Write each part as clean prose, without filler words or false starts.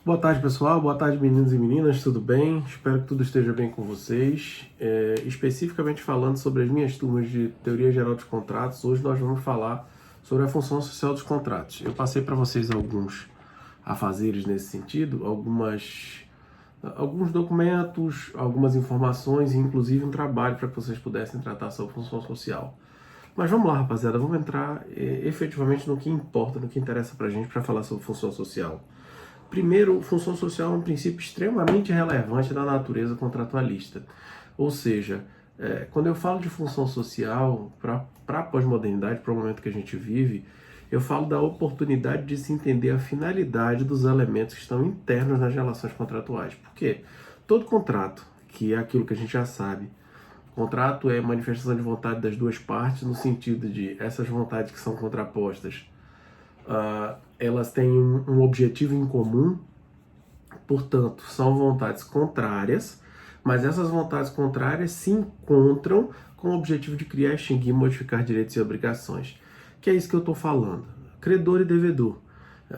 Boa tarde, pessoal. Boa tarde, meninos e meninas. Tudo bem? Espero que tudo esteja bem com vocês. Especificamente falando sobre as minhas turmas de Teoria Geral dos Contratos, hoje nós vamos falar sobre a função social dos contratos. Eu passei para vocês alguns afazeres nesse sentido, alguns documentos, algumas informações e inclusive um trabalho para que vocês pudessem tratar sobre função social. Mas vamos lá, rapaziada, vamos entrar efetivamente no que importa, no que interessa para a gente para falar sobre função social. Primeiro, função social é um princípio extremamente relevante da natureza contratualista. Ou seja, quando eu falo de função social para a pós-modernidade, para o momento que a gente vive, eu falo da oportunidade de se entender a finalidade dos elementos que estão internos nas relações contratuais. Por quê? Todo contrato, que é aquilo que a gente já sabe, contrato é manifestação de vontade das duas partes, no sentido de essas vontades que são contrapostas, elas têm um objetivo em comum, portanto, são vontades contrárias, mas essas vontades contrárias se encontram com o objetivo de criar, extinguir, modificar direitos e obrigações. Que é isso que eu estou falando. Credor e devedor,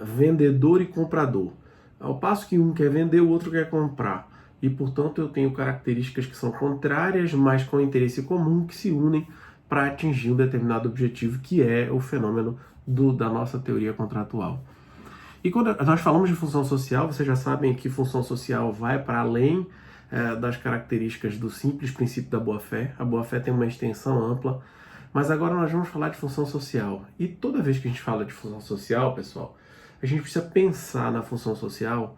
vendedor e comprador. Ao passo que um quer vender, o outro quer comprar. E, portanto, eu tenho características que são contrárias, mas com interesse comum, que se unem para atingir um determinado objetivo, que é o fenômeno da nossa teoria contratual. E quando nós falamos de função social, vocês já sabem que função social vai para além das características do simples princípio da boa-fé. A boa-fé tem uma extensão ampla, mas agora nós vamos falar de função social. E toda vez que a gente fala de função social, pessoal, a gente precisa pensar na função social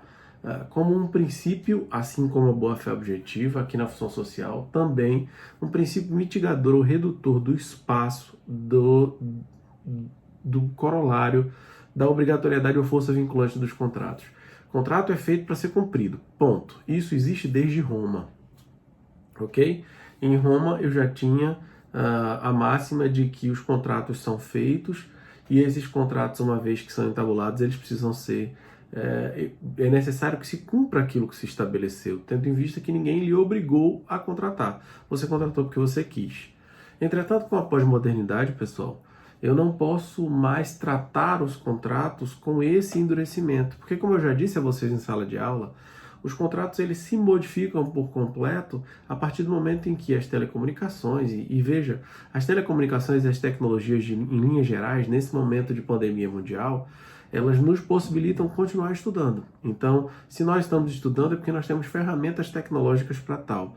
como um princípio, assim como a boa-fé objetiva, aqui na função social, também um princípio mitigador ou redutor do espaço do corolário da obrigatoriedade ou força vinculante dos contratos. O contrato é feito para ser cumprido, ponto. Isso existe desde Roma, ok? Em Roma eu já tinha a máxima de que os contratos são feitos e esses contratos, uma vez que são entabulados, eles precisam ser... É necessário que se cumpra aquilo que se estabeleceu, tendo em vista que ninguém lhe obrigou a contratar. Você contratou porque você quis. Entretanto, com a pós-modernidade, pessoal, eu não posso mais tratar os contratos com esse endurecimento, porque, como eu já disse a vocês em sala de aula, os contratos eles se modificam por completo a partir do momento em que as telecomunicações, e veja, as telecomunicações e as tecnologias em linhas gerais, nesse momento de pandemia mundial, elas nos possibilitam continuar estudando. Então, se nós estamos estudando é porque nós temos ferramentas tecnológicas para tal.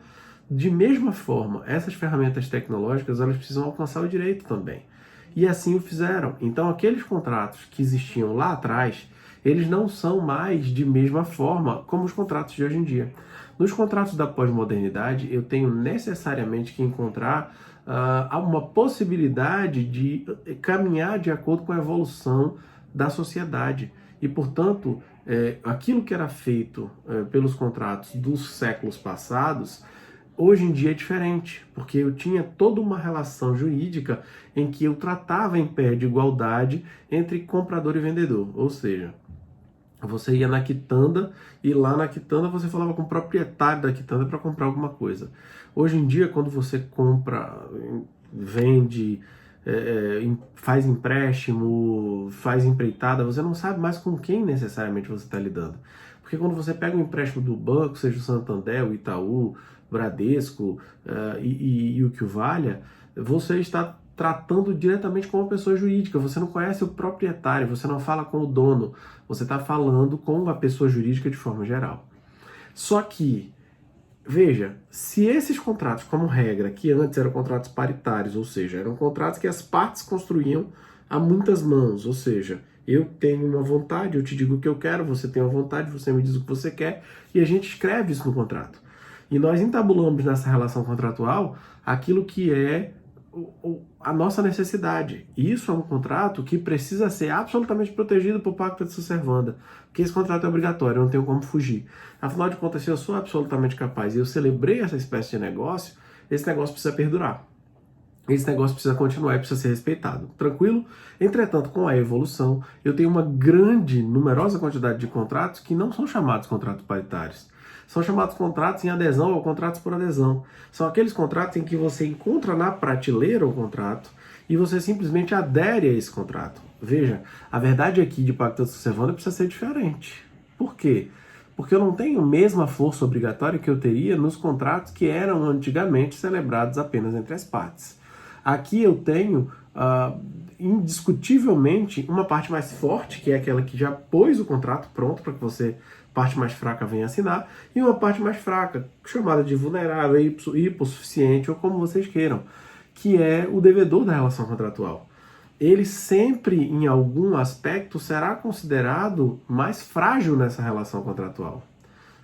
De mesma forma, essas ferramentas tecnológicas elas precisam alcançar o direito também. E assim o fizeram. Então, aqueles contratos que existiam lá atrás, eles não são mais de mesma forma como os contratos de hoje em dia. Nos contratos da pós-modernidade, eu tenho necessariamente que encontrar uma possibilidade de caminhar de acordo com a evolução da sociedade. E, portanto, aquilo que era feito pelos contratos dos séculos passados, hoje em dia é diferente, porque eu tinha toda uma relação jurídica em que eu tratava em pé de igualdade entre comprador e vendedor. Ou seja, você ia na quitanda e lá na quitanda você falava com o proprietário da quitanda para comprar alguma coisa. Hoje em dia, quando você compra, vende, faz empréstimo, faz empreitada, você não sabe mais com quem necessariamente você está lidando. Porque quando você pega um empréstimo do banco, seja o Santander, o Itaú, Bradesco e o que o valha, você está tratando diretamente com uma pessoa jurídica, você não conhece o proprietário, você não fala com o dono, você está falando com a pessoa jurídica de forma geral. Só que, veja, se esses contratos, como regra, que antes eram contratos paritários, ou seja, eram contratos que as partes construíam a muitas mãos, ou seja, eu tenho uma vontade, eu te digo o que eu quero, você tem uma vontade, você me diz o que você quer, e a gente escreve isso no contrato. E nós entabulamos nessa relação contratual aquilo que é a nossa necessidade. E isso é um contrato que precisa ser absolutamente protegido por pacta de servanda, porque esse contrato é obrigatório, eu não tenho como fugir. Afinal de contas, se eu sou absolutamente capaz e eu celebrei essa espécie de negócio, esse negócio precisa perdurar. Esse negócio precisa continuar e precisa ser respeitado. Tranquilo? Entretanto, com a evolução, eu tenho uma numerosa quantidade de contratos que não são chamados contratos paritários. São chamados contratos em adesão ou contratos por adesão. São aqueles contratos em que você encontra na prateleira o contrato e você simplesmente adere a esse contrato. Veja, a verdade aqui de pacta sunt servanda precisa ser diferente. Por quê? porque eu não tenho a mesma força obrigatória que eu teria nos contratos que eram antigamente celebrados apenas entre as partes. Aqui eu tenho, indiscutivelmente, uma parte mais forte, que é aquela que já pôs o contrato pronto para que você, parte mais fraca, venha assinar, e uma parte mais fraca, chamada de vulnerável, hipossuficiente, ou como vocês queiram, que é o devedor da relação contratual. Ele sempre, em algum aspecto, será considerado mais frágil nessa relação contratual.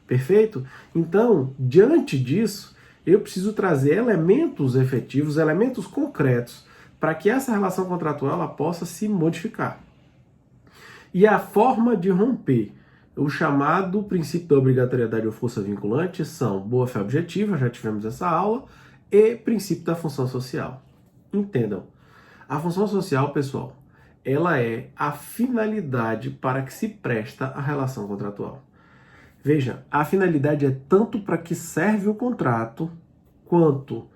Perfeito? Então, diante disso, eu preciso trazer elementos efetivos, elementos concretos, para que essa relação contratual ela possa se modificar. E a forma de romper o chamado princípio da obrigatoriedade ou força vinculante são boa-fé objetiva, já tivemos essa aula, e princípio da função social. Entendam. A função social, pessoal, ela é a finalidade para que se presta a relação contratual. Veja, a finalidade é tanto para que serve o contrato, quanto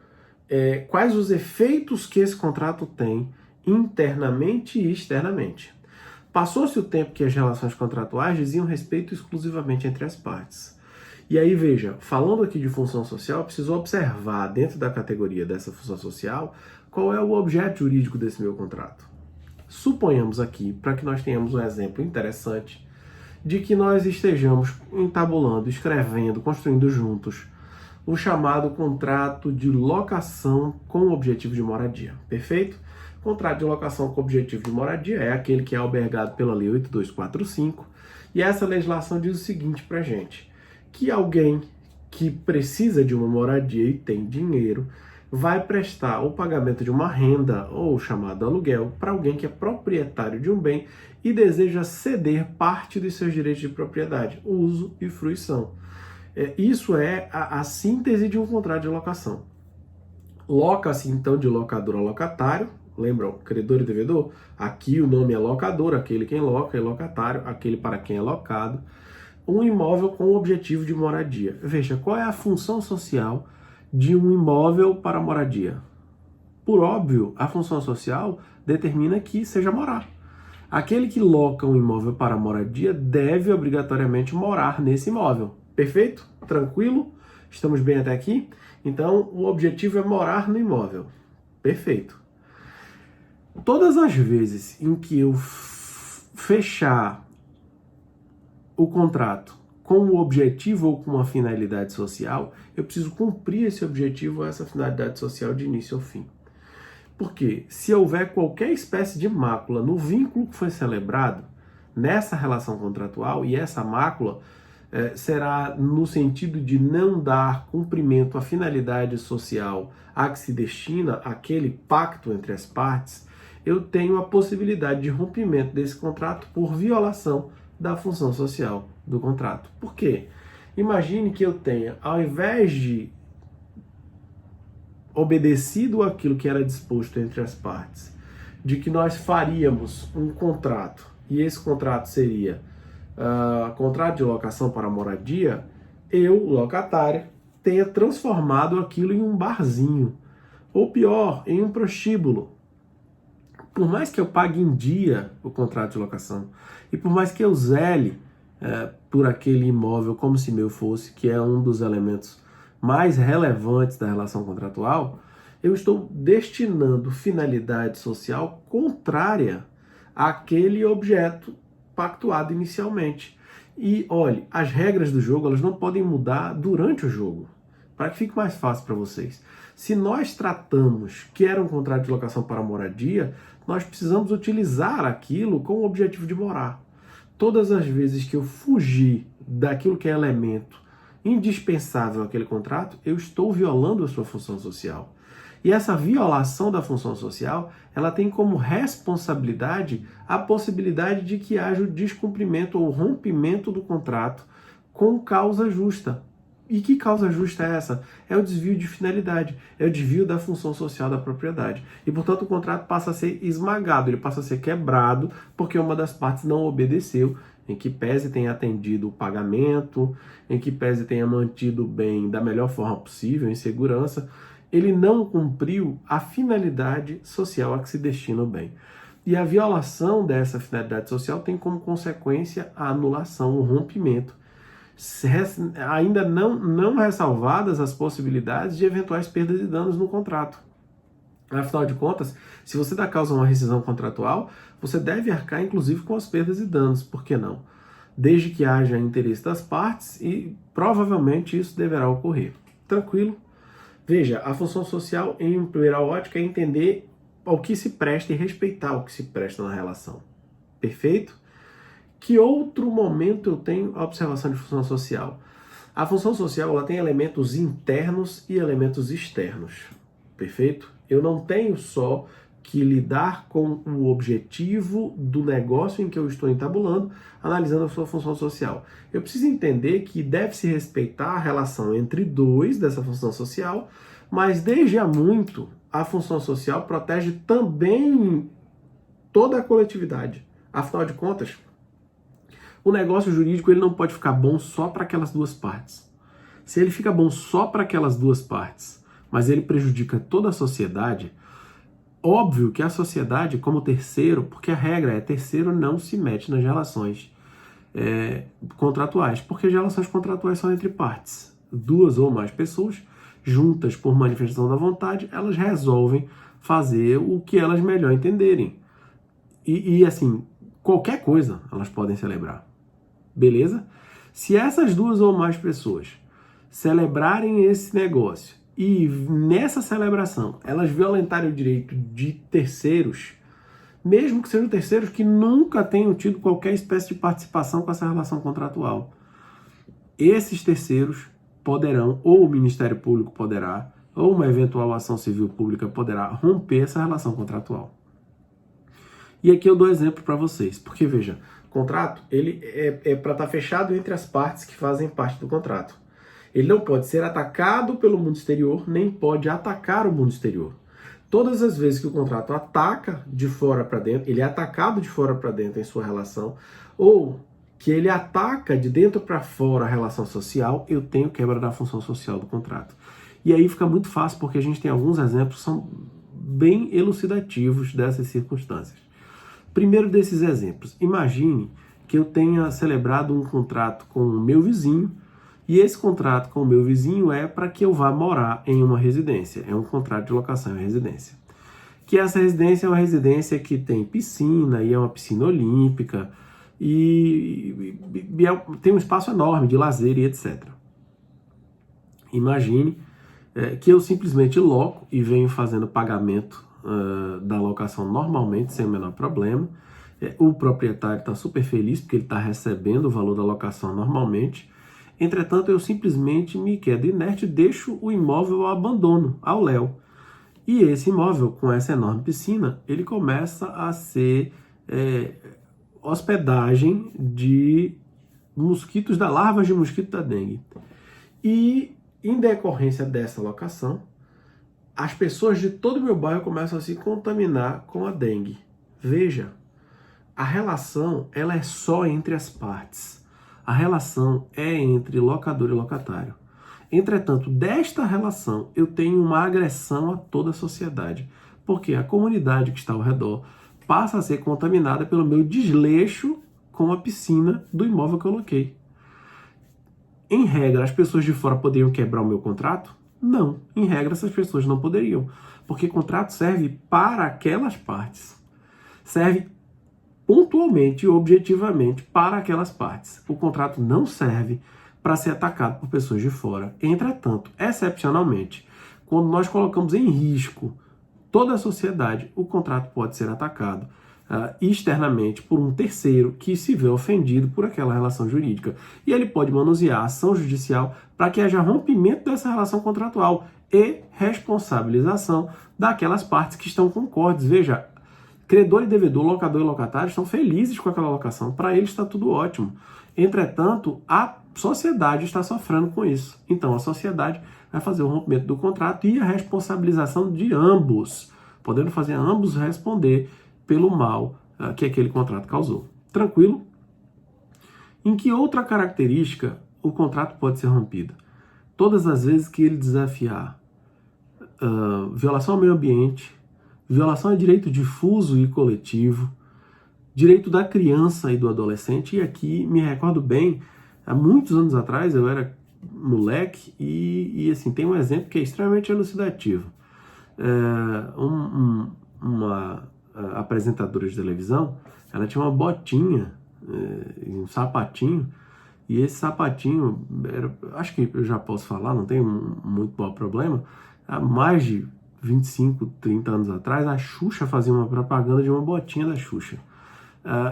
quais os efeitos que esse contrato tem internamente e externamente. Passou-se o tempo que as relações contratuais diziam respeito exclusivamente entre as partes. E aí, veja, falando aqui de função social, preciso observar dentro da categoria dessa função social qual é o objeto jurídico desse meu contrato. Suponhamos aqui, para que nós tenhamos um exemplo interessante, de que nós estejamos entabulando, escrevendo, construindo juntos o chamado contrato de locação com objetivo de moradia. Perfeito? Contrato de locação com objetivo de moradia é aquele que é albergado pela Lei 8245, e essa legislação diz o seguinte para a gente, que alguém que precisa de uma moradia e tem dinheiro vai prestar o pagamento de uma renda, ou chamado aluguel, para alguém que é proprietário de um bem e deseja ceder parte dos seus direitos de propriedade, uso e fruição. Isso é a síntese de um contrato de locação. Loca-se então de locador a locatário, lembram, credor e devedor? Aqui o nome é locador, aquele quem loca, e locatário, aquele para quem é locado. Um imóvel com o objetivo de moradia. Veja, qual é a função social de um imóvel para moradia? Por óbvio, a função social determina que seja morar. Aquele que loca um imóvel para moradia deve obrigatoriamente morar nesse imóvel. Perfeito? Tranquilo? Estamos bem até aqui? Então, o objetivo é morar no imóvel. Perfeito. Todas as vezes em que eu fechar o contrato com o objetivo ou com uma finalidade social, eu preciso cumprir esse objetivo ou essa finalidade social de início ao fim. Porque se houver qualquer espécie de mácula no vínculo que foi celebrado, nessa relação contratual, e essa mácula será no sentido de não dar cumprimento à finalidade social a que se destina aquele pacto entre as partes, eu tenho a possibilidade de rompimento desse contrato por violação da função social do contrato. Por quê? Imagine que eu tenha, ao invés de obedecido aquilo que era disposto entre as partes, de que nós faríamos um contrato, e esse contrato seria contrato de locação para moradia, eu, locatário, tenha transformado aquilo em um barzinho, ou pior, em um prostíbulo. Por mais que eu pague em dia o contrato de locação, e por mais que eu zele por aquele imóvel como se meu fosse, que é um dos elementos mais relevantes da relação contratual, eu estou destinando finalidade social contrária àquele objeto pactuado inicialmente. E olhe, as regras do jogo elas não podem mudar durante o jogo, para que fique mais fácil para vocês. Se nós tratamos que era um contrato de locação para moradia, nós precisamos utilizar aquilo com o objetivo de morar. Todas as vezes que eu fugir daquilo que é elemento indispensável àquele contrato, eu estou violando a sua função social. E essa violação da função social, ela tem como responsabilidade a possibilidade de que haja o descumprimento ou rompimento do contrato com causa justa. E que causa justa é essa? É o desvio de finalidade, é o desvio da função social da propriedade. E, portanto, o contrato passa a ser esmagado, ele passa a ser quebrado porque uma das partes não obedeceu, em que pese tenha atendido o pagamento, em que pese tenha mantido o bem da melhor forma possível, em segurança, ele não cumpriu a finalidade social a que se destina o bem. E a violação dessa finalidade social tem como consequência a anulação, o rompimento ainda não ressalvadas as possibilidades de eventuais perdas e danos no contrato. Afinal de contas, se você dá causa a uma rescisão contratual, você deve arcar inclusive com as perdas e danos, por que não? Desde que haja interesse das partes e provavelmente isso deverá ocorrer. Tranquilo? Veja, a função social em primeira ótica é entender ao que se presta e respeitar o que se presta na relação. Perfeito? Que outro momento eu tenho a observação de função social? A função social ela tem elementos internos e elementos externos. Perfeito? Eu não tenho só que lidar com o objetivo do negócio em que eu estou entabulando, analisando a sua função social. Eu preciso entender que deve-se respeitar a relação entre dois dessa função social, mas desde há muito a função social protege também toda a coletividade. Afinal de contas, o negócio jurídico ele não pode ficar bom só para aquelas duas partes. Se ele fica bom só para aquelas duas partes, mas ele prejudica toda a sociedade, óbvio que a sociedade, como terceiro, porque a regra é terceiro não se mete nas relações contratuais, porque as relações contratuais são entre partes. Duas ou mais pessoas, juntas por manifestação da vontade, elas resolvem fazer o que elas melhor entenderem. E assim, qualquer coisa elas podem celebrar. Beleza? Se essas duas ou mais pessoas celebrarem esse negócio e nessa celebração elas violentarem o direito de terceiros, mesmo que sejam terceiros que nunca tenham tido qualquer espécie de participação com essa relação contratual, esses terceiros poderão, ou o Ministério Público poderá, ou uma eventual ação civil pública poderá romper essa relação contratual. E aqui eu dou exemplo para vocês, porque veja, contrato ele é para estar fechado entre as partes que fazem parte do contrato. Ele não pode ser atacado pelo mundo exterior, nem pode atacar o mundo exterior. Todas as vezes que o contrato ataca de fora para dentro, ele é atacado de fora para dentro em sua relação, ou que ele ataca de dentro para fora a relação social, eu tenho quebra da função social do contrato. E aí fica muito fácil, porque a gente tem alguns exemplos que são bem elucidativos dessas circunstâncias. Primeiro desses exemplos, imagine que eu tenha celebrado um contrato com o meu vizinho, e esse contrato com o meu vizinho é para que eu vá morar em uma residência. É um contrato de locação em residência. Que essa residência é uma residência que tem piscina, e é uma piscina olímpica, e tem um espaço enorme de lazer e etc. Imagine que eu simplesmente loco e venho fazendo pagamento da locação normalmente, sem o menor problema. O proprietário está super feliz porque ele está recebendo o valor da locação normalmente. Entretanto, eu simplesmente me quedo inerte e deixo o imóvel ao abandono, ao léu. E esse imóvel, com essa enorme piscina, ele começa a ser hospedagem de mosquitos, da larvas de mosquito da dengue. E, em decorrência dessa locação, as pessoas de todo o meu bairro começam a se contaminar com a dengue. Veja, a relação ela é só entre as partes. A relação é entre locador e locatário. Entretanto, desta relação eu tenho uma agressão a toda a sociedade, porque a comunidade que está ao redor passa a ser contaminada pelo meu desleixo com a piscina do imóvel que eu loquei. Em regra, as pessoas de fora poderiam quebrar o meu contrato? Não, em regra essas pessoas não poderiam, porque contrato serve para aquelas partes. Serve pontualmente e objetivamente para aquelas partes. O contrato não serve para ser atacado por pessoas de fora. Entretanto, excepcionalmente, quando nós colocamos em risco toda a sociedade, o contrato pode ser atacado externamente por um terceiro que se vê ofendido por aquela relação jurídica. E ele pode manusear a ação judicial para que haja rompimento dessa relação contratual e responsabilização daquelas partes que estão concordes. Veja, credor e devedor, locador e locatário estão felizes com aquela locação. Para eles está tudo ótimo. Entretanto, a sociedade está sofrendo com isso. Então, a sociedade vai fazer o rompimento do contrato e a responsabilização de ambos, podendo fazer ambos responder pelo mal que aquele contrato causou. Tranquilo? Em que outra característica o contrato pode ser rompido? Todas as vezes que ele desafiar violação ao meio ambiente, violação a direito difuso e coletivo, direito da criança e do adolescente, e aqui me recordo bem Há muitos anos atrás eu era moleque e assim, tem um exemplo que é extremamente elucidativo. Uma apresentadora de televisão, ela tinha uma botinha, um sapatinho, e esse sapatinho, acho que eu já posso falar, não tem muito bom problema, há mais de 25, 30 anos atrás, a Xuxa fazia uma propaganda de uma botinha da Xuxa.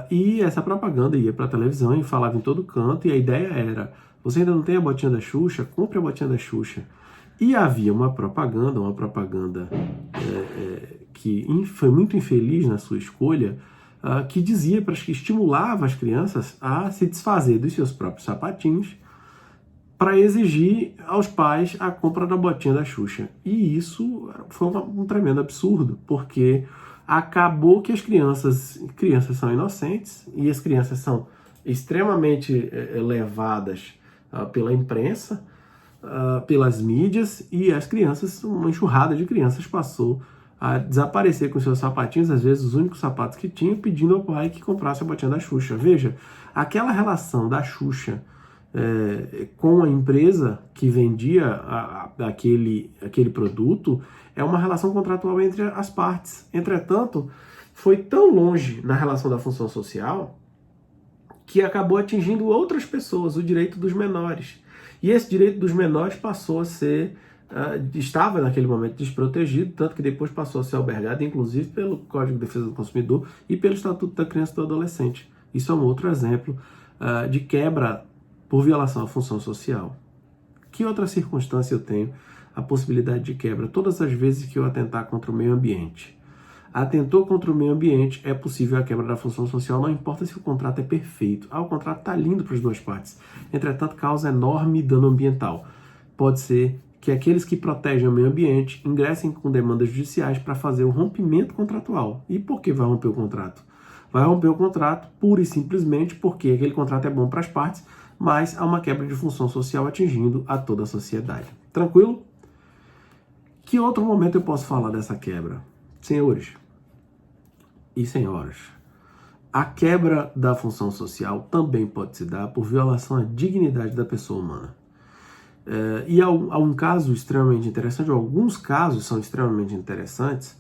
E essa propaganda ia para a televisão e falava em todo canto, e a ideia era, você ainda não tem a botinha da Xuxa? Compre a botinha da Xuxa. E havia uma propaganda que foi muito infeliz na sua escolha, que dizia, que estimulava as crianças a se desfazer dos seus próprios sapatinhos para exigir aos pais a compra da botinha da Xuxa. E isso foi um tremendo absurdo, porque acabou que as crianças são inocentes e as crianças são extremamente levadas pela imprensa, pelas mídias, e as crianças, uma enxurrada de crianças passou a desaparecer com seus sapatinhos, às vezes os únicos sapatos que tinham, pedindo ao pai que comprasse a botinha da Xuxa. Veja, aquela relação da Xuxa com a empresa que vendia aquele produto é uma relação contratual entre as partes. Entretanto, foi tão longe na relação da função social que acabou atingindo outras pessoas, o direito dos menores. E esse direito dos menores passou a ser, estava naquele momento desprotegido, tanto que depois passou a ser albergado, inclusive pelo Código de Defesa do Consumidor e pelo Estatuto da Criança e do Adolescente. Isso é um outro exemplo de quebra por violação à função social. Que outra circunstância eu tenho a possibilidade de quebra? Todas as vezes que eu atentar contra o meio ambiente. Atentou contra o meio ambiente, é possível a quebra da função social, não importa se o contrato é perfeito. O contrato está lindo para as duas partes, entretanto causa enorme dano ambiental. Pode ser que aqueles que protegem o meio ambiente ingressem com demandas judiciais para fazer o rompimento contratual. E por que vai romper o contrato? Vai romper o contrato pura e simplesmente porque aquele contrato é bom para as partes, mas há uma quebra de função social atingindo a toda a sociedade. Tranquilo? Que outro momento eu posso falar dessa quebra? Senhores e senhoras, a quebra da função social também pode se dar por violação à dignidade da pessoa humana. E há um caso extremamente interessante, alguns casos são extremamente interessantes,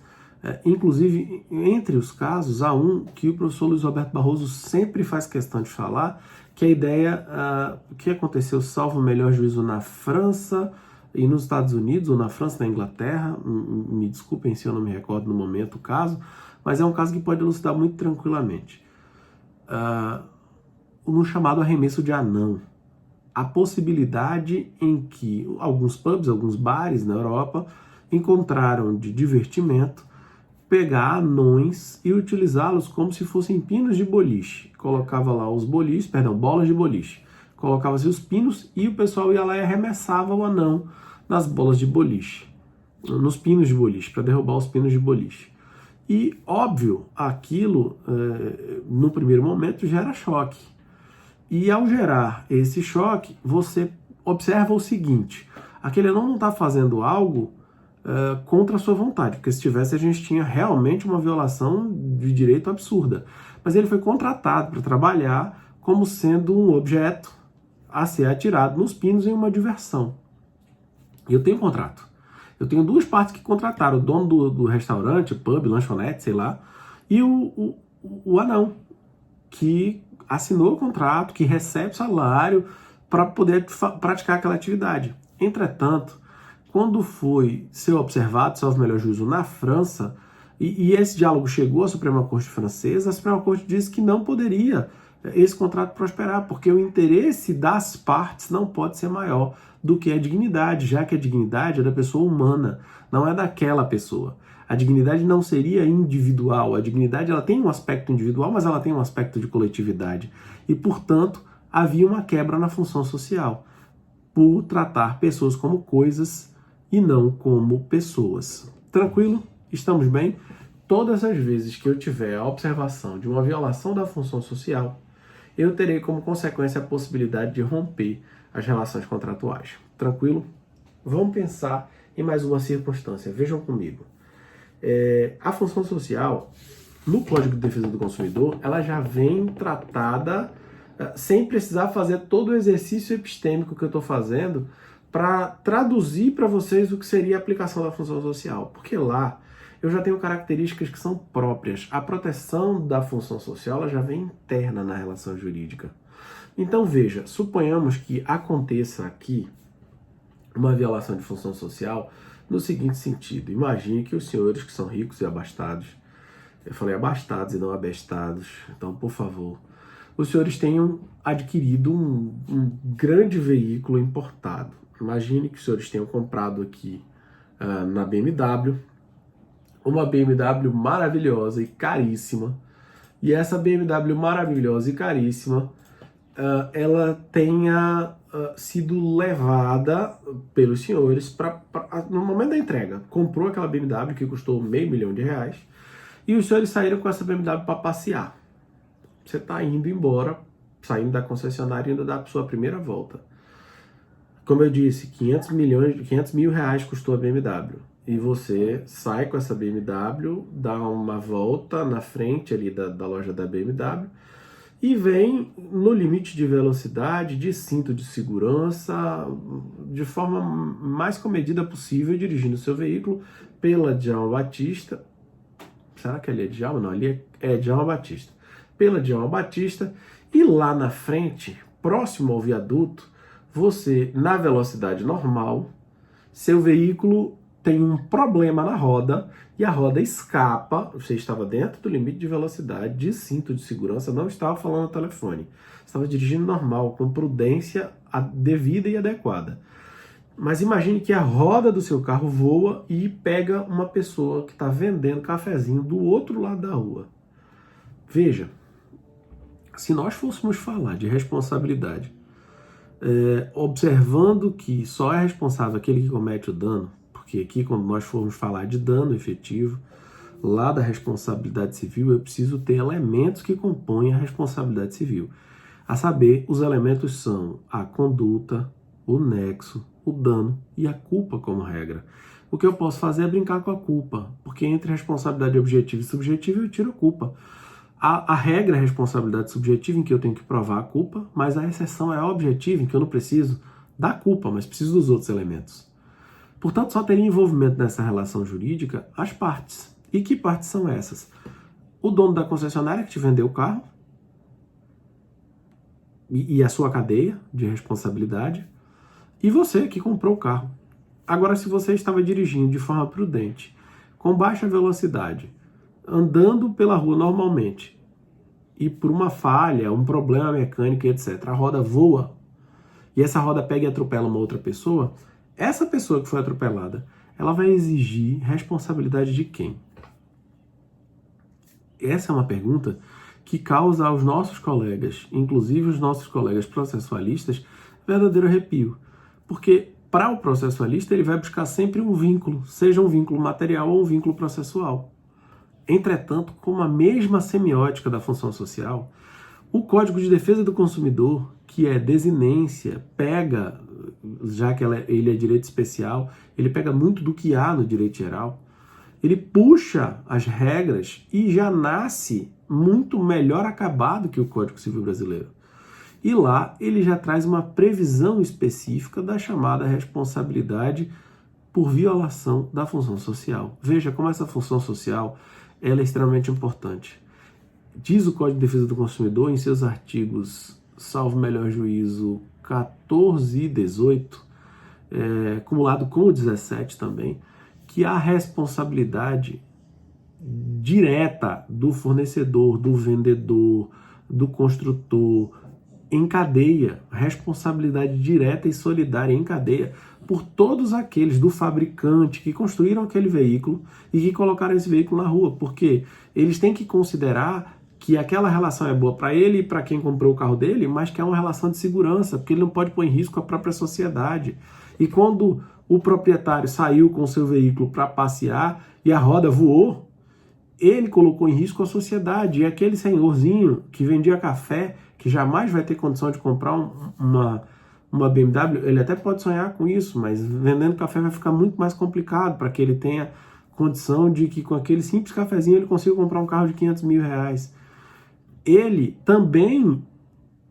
inclusive entre os casos há um que o professor Luiz Roberto Barroso sempre faz questão de falar, que é a ideia que aconteceu, salvo o melhor juízo, na França e nos Estados Unidos, ou na França e na Inglaterra, me desculpem se eu não me recordo no momento o caso, mas é um caso que pode elucidar muito tranquilamente. No chamado arremesso de anão, a possibilidade em que alguns pubs, alguns bares na Europa encontraram de divertimento pegar anões e utilizá-los como se fossem pinos de boliche. Colocava lá bolas de boliche. Colocava-se os pinos e o pessoal ia lá e arremessava o anão nas bolas de boliche, nos pinos de boliche, para derrubar os pinos de boliche. E, óbvio, aquilo, no primeiro momento, gera choque. E ao gerar esse choque, você observa o seguinte: aquele anão não está fazendo algo contra a sua vontade, porque se tivesse a gente tinha realmente uma violação de direito absurda. Mas ele foi contratado para trabalhar como sendo um objeto a ser atirado nos pinos em uma diversão. E eu tenho um contrato. Eu tenho duas partes que contrataram, o dono do restaurante, pub, lanchonete, sei lá, e o anão, que assinou o contrato, que recebe salário para poder praticar aquela atividade. Entretanto, quando foi ser observado, salvo melhor juízo, na França, e esse diálogo chegou à Suprema Corte francesa, a Suprema Corte disse que não poderia esse contrato prosperar, porque o interesse das partes não pode ser maior do que a dignidade, já que a dignidade é da pessoa humana, não é daquela pessoa. A dignidade não seria individual, a dignidade ela tem um aspecto individual, mas ela tem um aspecto de coletividade. E, portanto, havia uma quebra na função social, por tratar pessoas como coisas e não como pessoas. Tranquilo? Estamos bem? Todas as vezes que eu tiver a observação de uma violação da função social, eu terei como consequência a possibilidade de romper as relações contratuais. Tranquilo? Vamos pensar em mais uma circunstância. Vejam comigo. A função social, no Código de Defesa do Consumidor, ela já vem tratada sem precisar fazer todo o exercício epistêmico que eu estou fazendo para traduzir para vocês o que seria a aplicação da função social. Porque lá eu já tenho características que são próprias. A proteção da função social ela já vem interna na relação jurídica. Então veja, suponhamos que aconteça aqui uma violação de função social no seguinte sentido. Imagine que os senhores que são ricos e abastados, eu falei abastados e não abestados, então por favor, os senhores tenham adquirido um grande veículo importado. Imagine que os senhores tenham comprado aqui na BMW, uma BMW maravilhosa e caríssima, e essa BMW maravilhosa e caríssima, ela tenha sido levada pelos senhores no momento da entrega. Comprou aquela BMW que custou R$500 mil, e os senhores saíram com essa BMW para passear. Você está indo embora, saindo da concessionária e indo dar a sua primeira volta. Como eu disse, 500 mil reais custou a BMW. E você sai com essa BMW, dá uma volta na frente ali da loja da BMW e vem no limite de velocidade, de cinto de segurança, de forma mais comedida possível, dirigindo o seu veículo pela Djalma Batista. Será que ali é Djalma? Não, ali é Djalma Batista. Pela Djalma Batista, e lá na frente, próximo ao viaduto, você, na velocidade normal, seu veículo tem um problema na roda e a roda escapa. Você estava dentro do limite de velocidade, de cinto de segurança, não estava falando no telefone. Estava dirigindo normal, com prudência devida e adequada. Mas imagine que a roda do seu carro voa e pega uma pessoa que está vendendo cafezinho do outro lado da rua. Veja, se nós fôssemos falar de responsabilidade, observando que só é responsável aquele que comete o dano, porque aqui quando nós formos falar de dano efetivo, lá da responsabilidade civil, eu preciso ter elementos que compõem a responsabilidade civil. A saber, os elementos são a conduta, o nexo, o dano e a culpa como regra. O que eu posso fazer é brincar com a culpa, porque entre responsabilidade objetiva e subjetiva eu tiro a culpa. A regra é a responsabilidade subjetiva, em que eu tenho que provar a culpa, mas a exceção é a objetiva, em que eu não preciso da culpa, mas preciso dos outros elementos. Portanto, só teria envolvimento nessa relação jurídica as partes. E que partes são essas? O dono da concessionária que te vendeu o carro e a sua cadeia de responsabilidade, e você que comprou o carro. Agora, se você estava dirigindo de forma prudente, com baixa velocidade, andando pela rua normalmente, e por uma falha, um problema mecânico, etc., a roda voa, e essa roda pega e atropela uma outra pessoa, essa pessoa que foi atropelada, ela vai exigir responsabilidade de quem? Essa é uma pergunta que causa aos nossos colegas, inclusive os nossos colegas processualistas, verdadeiro arrepio. Porque para o processualista ele vai buscar sempre um vínculo, seja um vínculo material ou um vínculo processual. Entretanto, com a mesma semiótica da função social, o Código de Defesa do Consumidor, que é desinência, pega, já que ele é direito especial, ele pega muito do que há no direito geral, ele puxa as regras e já nasce muito melhor acabado que o Código Civil brasileiro. E lá ele já traz uma previsão específica da chamada responsabilidade por violação da função social. Veja como essa função social ela é extremamente importante. Diz o Código de Defesa do Consumidor em seus artigos, salvo melhor juízo, 14 e 18, acumulado com o 17 também, que a responsabilidade direta do fornecedor, do vendedor, do construtor, em cadeia, responsabilidade direta e solidária em cadeia por todos aqueles do fabricante que construíram aquele veículo e que colocaram esse veículo na rua, porque eles têm que considerar que aquela relação é boa para ele e para quem comprou o carro dele, mas que é uma relação de segurança, porque ele não pode pôr em risco a própria sociedade. E quando o proprietário saiu com o seu veículo para passear e a roda voou, ele colocou em risco a sociedade. E aquele senhorzinho que vendia café, que jamais vai ter condição de comprar uma BMW, ele até pode sonhar com isso, mas vendendo café vai ficar muito mais complicado para que ele tenha condição de que com aquele simples cafezinho ele consiga comprar um carro de 500 mil reais. Ele também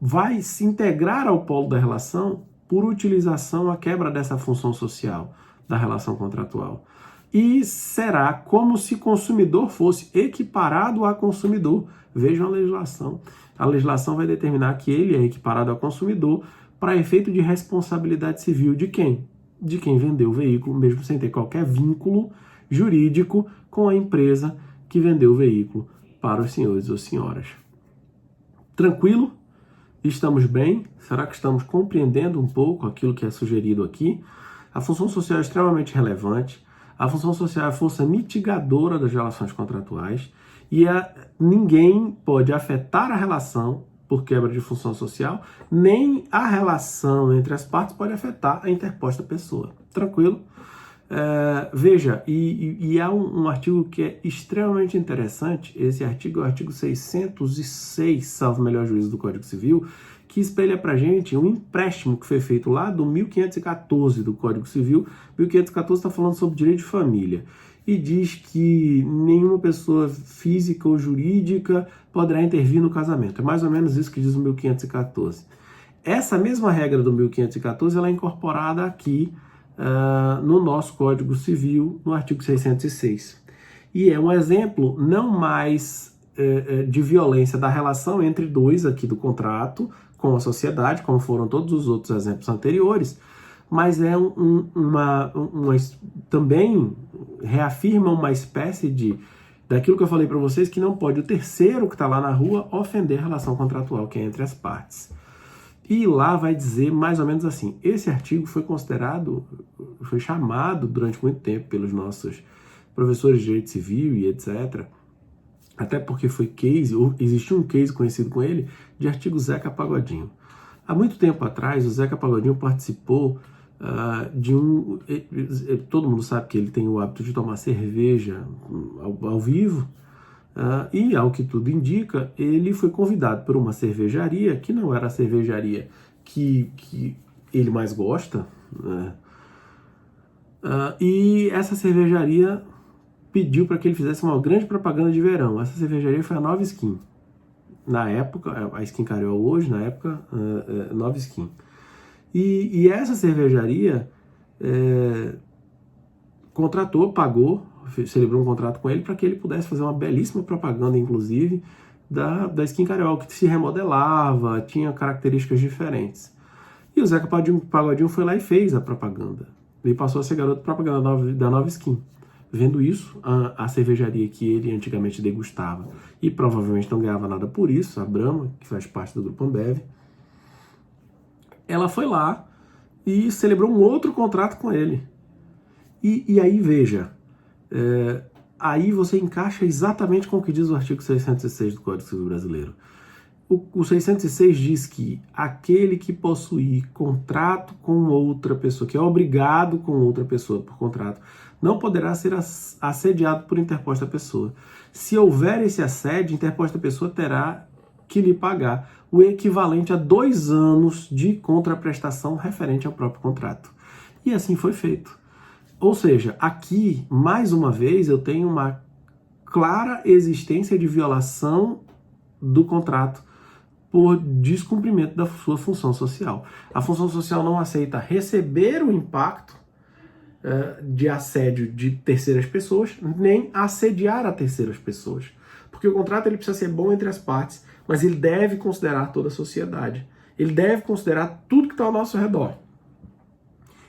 vai se integrar ao polo da relação por utilização, a quebra dessa função social da relação contratual. E será como se consumidor fosse equiparado a consumidor. Vejam a legislação. A legislação vai determinar que ele é equiparado a consumidor para efeito de responsabilidade civil de quem? De quem vendeu o veículo, mesmo sem ter qualquer vínculo jurídico com a empresa que vendeu o veículo para os senhores ou senhoras. Tranquilo? Estamos bem? Será que estamos compreendendo um pouco aquilo que é sugerido aqui? A função social é extremamente relevante. A função social é a força mitigadora das relações contratuais e ninguém pode afetar a relação por quebra de função social, nem a relação entre as partes pode afetar a interposta pessoa. Tranquilo? Veja, e há um artigo que é extremamente interessante. Esse artigo é o artigo 606, salvo melhor juízo, do Código Civil, que espelha para gente um empréstimo que foi feito lá do 1514 do Código Civil. 1514 está falando sobre direito de família e diz que nenhuma pessoa física ou jurídica poderá intervir no casamento. É mais ou menos isso que diz o 1514. Essa mesma regra do 1514 ela é incorporada aqui no nosso Código Civil, no artigo 606. E é um exemplo não mais de violência da relação entre dois aqui do contrato com a sociedade, como foram todos os outros exemplos anteriores, mas é também reafirma uma espécie daquilo que eu falei para vocês, que não pode o terceiro que está lá na rua ofender a relação contratual que é entre as partes. E lá vai dizer mais ou menos assim: esse artigo foi chamado durante muito tempo pelos nossos professores de direito civil e etc., até porque existiu um case conhecido com ele, de artigo Zeca Pagodinho. Há muito tempo atrás, o Zeca Pagodinho participou todo mundo sabe que ele tem o hábito de tomar cerveja ao vivo, e, ao que tudo indica, ele foi convidado por uma cervejaria, que não era a cervejaria que ele mais gosta, né? E essa cervejaria pediu para que ele fizesse uma grande propaganda de verão. Essa cervejaria foi a Nova Skin. Na época, a Skin Carol hoje, na época, Nova Skin. E essa cervejaria pagou, celebrou um contrato com ele para que ele pudesse fazer uma belíssima propaganda, inclusive, da Skin Carol, que se remodelava, tinha características diferentes. E o Zeca Pagodinho foi lá e fez a propaganda. Ele passou a ser garoto propaganda da Nova Skin. Vendo isso, a cervejaria que ele antigamente degustava e provavelmente não ganhava nada por isso, a Brahma, que faz parte do Grupo Ambev, ela foi lá e celebrou um outro contrato com ele. E aí, veja, aí você encaixa exatamente com o que diz o artigo 606 do Código Civil Brasileiro. O 606 diz que aquele que possuir contrato com outra pessoa, que é obrigado com outra pessoa por contrato, não poderá ser assediado por interposta pessoa. Se houver esse assédio, interposta pessoa terá que lhe pagar o equivalente a 2 anos de contraprestação referente ao próprio contrato. E assim foi feito. Ou seja, aqui, mais uma vez, eu tenho uma clara existência de violação do contrato por descumprimento da sua função social. A função social não aceita receber o impacto de assédio de terceiras pessoas, nem assediar a terceiras pessoas. Porque o contrato ele precisa ser bom entre as partes, mas ele deve considerar toda a sociedade. Ele deve considerar tudo que está ao nosso redor.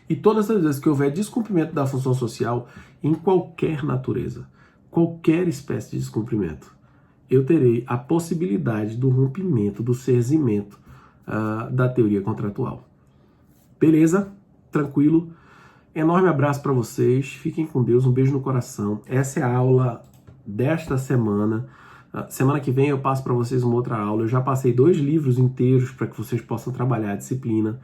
E todas as vezes que houver descumprimento da função social, em qualquer natureza, qualquer espécie de descumprimento, eu terei a possibilidade do rompimento, do cerzimento da teoria contratual. Beleza? Tranquilo? Enorme abraço para vocês, fiquem com Deus, um beijo no coração. Essa é a aula desta semana. Semana que vem eu passo para vocês uma outra aula. Eu já passei 2 livros inteiros para que vocês possam trabalhar a disciplina.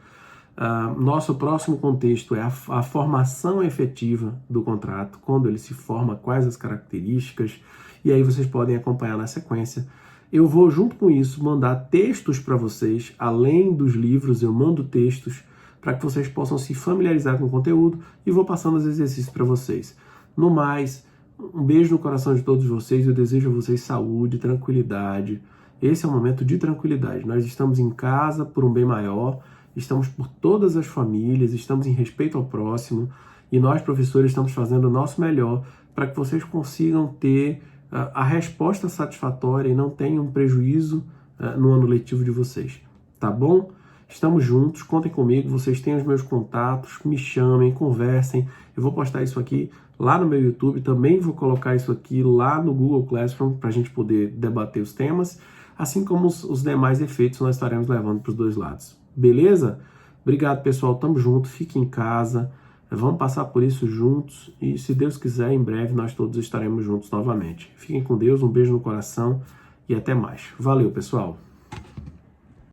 Nosso próximo contexto é a formação efetiva do contrato, quando ele se forma, quais as características, e aí vocês podem acompanhar na sequência. Eu vou, junto com isso, mandar textos para vocês, além dos livros, eu mando textos para que vocês possam se familiarizar com o conteúdo e vou passando os exercícios para vocês. No mais, um beijo no coração de todos vocês, eu desejo a vocês saúde, tranquilidade, esse é um momento de tranquilidade. Nós estamos em casa por um bem maior, estamos por todas as famílias, estamos em respeito ao próximo e nós, professores, estamos fazendo o nosso melhor para que vocês consigam ter a resposta satisfatória e não tenham um prejuízo no ano letivo de vocês. Tá bom? Estamos juntos, contem comigo, vocês têm os meus contatos, me chamem, conversem. Eu vou postar isso aqui lá no meu YouTube, também vou colocar isso aqui lá no Google Classroom para a gente poder debater os temas, assim como os demais efeitos nós estaremos levando para os dois lados. Beleza? Obrigado, pessoal, tamo junto, fique em casa, vamos passar por isso juntos e, se Deus quiser, em breve nós todos estaremos juntos novamente. Fiquem com Deus, um beijo no coração e até mais. Valeu, pessoal!